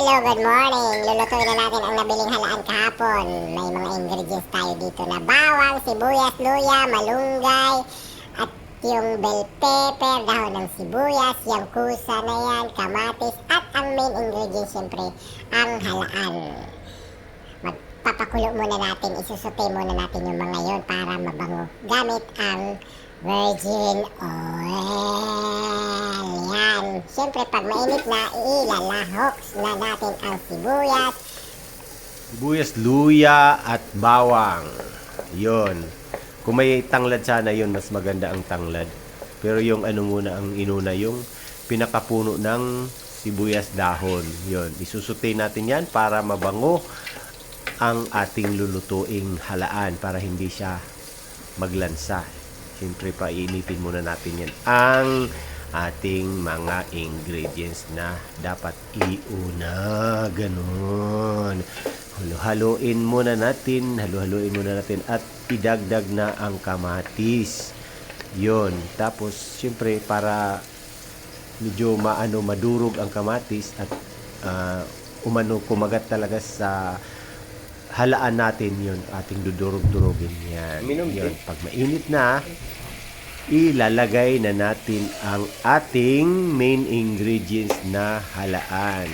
Hello, good morning. Lulutuin na natin ang nabiling halaan kahapon. May mga ingredients tayo dito na bawang, sibuyas, luya, malunggay, at yung bell pepper, dahon ng sibuyas, yung kusa na yan, kamatis, at ang main ingredient syempre, ang halaan. Magpapakulo muna natin, isusute muna natin yung mga yon para mabango. Gamit ang virgin oil. Yan. Siyempre, pag mainit na, ilalahoks na natin ang sibuyas. Sibuyas, luya, at bawang. Yon. Kung may tanglad sana yon, mas maganda ang tanglad. Pero yung ano muna ang inuna, yung pinakapuno ng sibuyas dahon. Yon. Isusute natin yan para mabango ang ating lulutuing halaan para hindi siya maglansa. Siyempre, painitin muna natin yan. Ang ating mga ingredients na dapat iuna. Ganon. Halu-haluin muna natin. At idagdag na ang kamatis. Yon. Tapos, siyempre, para medyo madurog ang kamatis at kumagat talaga sa halaan natin yun, ating dudurog-durogin yan. Yun. Pag mainit na, ilalagay na natin ang ating main ingredients na halaan.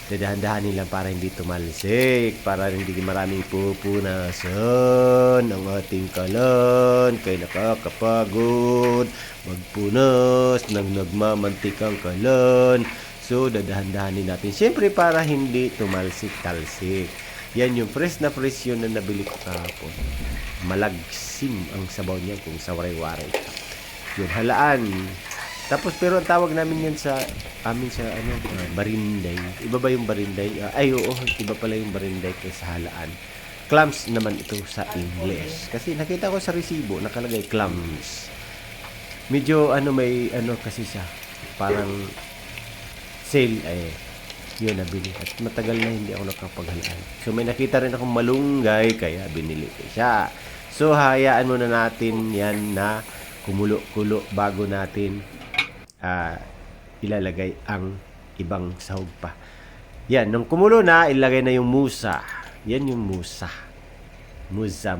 Dadahan-dahanin lang para hindi tumalsik, para hindi maraming pupunasan ang ating kalan, kay nakakapagod magpunas ng nagmamantikang kalan. So, dadahan-dahanin natin. Siyempre, para hindi tumalsik-talsik. Yan yung fresh na fresh yun na nabili ko kahapon. Malagsim ang sabaw niya kung sa waray-waray. Yun, halaan. Tapos, pero ang tawag namin yan sa amin sa barinday. Iba ba yung barinday? Oo, iba pala yung barinday kaysa halaan. Clams naman ito sa English. Kasi nakita ko sa resibo, nakalagay clams. Medyo may kasi siya. Parang sale yun, nabili. At matagal na hindi ako nakapaghalaan. So, may nakita rin akong malunggay, kaya binili ko siya. So, hayaan muna natin yan na kumulo-kulo bago natin ilalagay ang ibang sahog pa. Yan, nung kumulo na, ilagay na yung musa. Yan yung musa. Musa.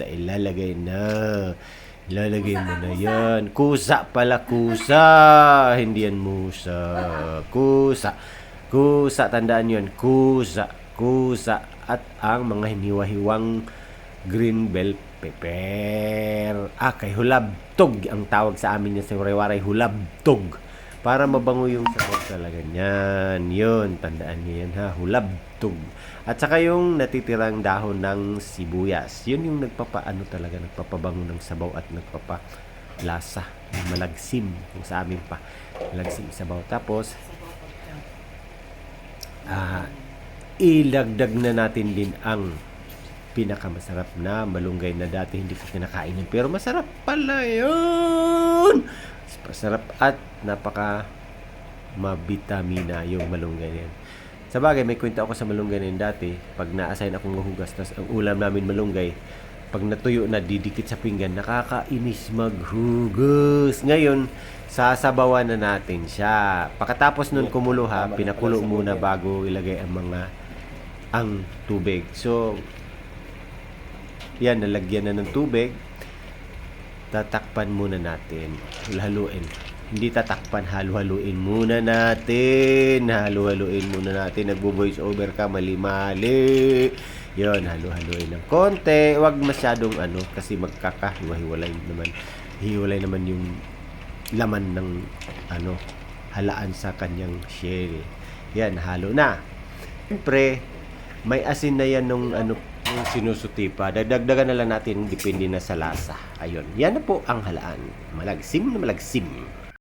Ilalagay na. Ilalagay mo na yan. Kusa pala, kusa. Hindi yan musa. Kusa, tandaan yun. Kusa. At ang mga hiniwa-hiwang green bell pepper. Kay hulabtog. Ang tawag sa amin niya sa waray-waray, hulabtog. Para mabango yung sabaw talaga niyan. Yun, tandaan niyo yan ha. Hulabtog. At saka yung natitirang dahon ng sibuyas. Yun yung nagpapabango ng sabaw at nagpapalasa. Malagsim. Kung sa amin pa. Malagsim sabaw. Tapos, ilagdag na natin din ang pinakamasarap na malunggay na dati hindi ko kinakain yun. Pero masarap pala yun! Masarap at napaka mabitamina yung malunggay na yan. Sa bagay, may kwento ako sa malunggay na yun dati. Pag na-assign akong mahugas, tapos ang ulam namin malunggay, pag natuyo na didikit sa pinggan, nakakainis maghugas. Ngayon, sasabawan na natin siya. Pagkatapos nun kumulo pinakulo muna bago ilagay ang tubig. So, yan, nalagyan na ng tubig. Tatakpan muna natin. Haluin. Hindi tatakpan, halu-haluin muna natin. Nagbo-voice over ka, mali-mali. Yun, halu-haluin ng konti. Huwag masyadong kasi magkakahiwa-hiwalay naman. Hiwalay naman yung laman ng halaan sa kanyang shell. Yan, halo na. Siyempre, may asin na yan nung yung sinusuti pa. Dagdagan na lang natin, depende na sa lasa. Ayun, yan na po ang halaan. Malagsim na malagsim.